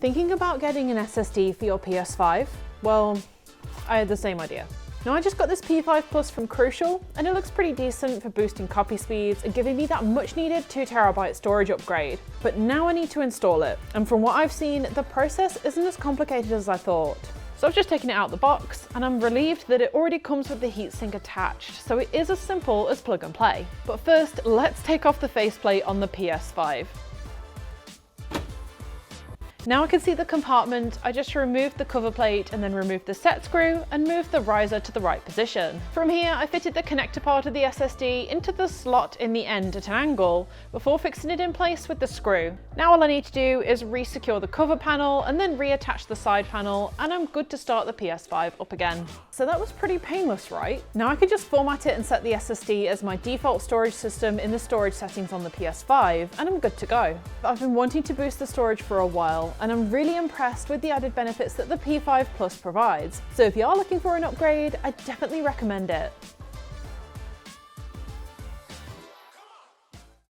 Thinking about getting an SSD for your PS5? Well, I had the same idea. Now I just got this P5 Plus from Crucial and it looks pretty decent for boosting copy speeds and giving me that much needed 2TB storage upgrade. But now I need to install it, and from what I've seen, the process isn't as complicated as I thought. So I've just taken it out of the box and I'm relieved that it already comes with the heatsink attached, so it is as simple as plug and play. But first, let's take off the faceplate on the PS5. Now I can see the compartment. I just removed the cover plate and then removed the set screw and moved the riser to the right position. From here, I fitted the connector part of the SSD into the slot in the end at an angle before fixing it in place with the screw. Now all I need to do is re-secure the cover panel and then reattach the side panel, and I'm good to start the PS5 up again. So that was pretty painless, right? Now I can just format it and set the SSD as my default storage system in the storage settings on the PS5 and I'm good to go. I've been wanting to boost the storage for a while, and I'm really impressed with the added benefits that the P5 Plus provides. So if you are looking for an upgrade, I definitely recommend it.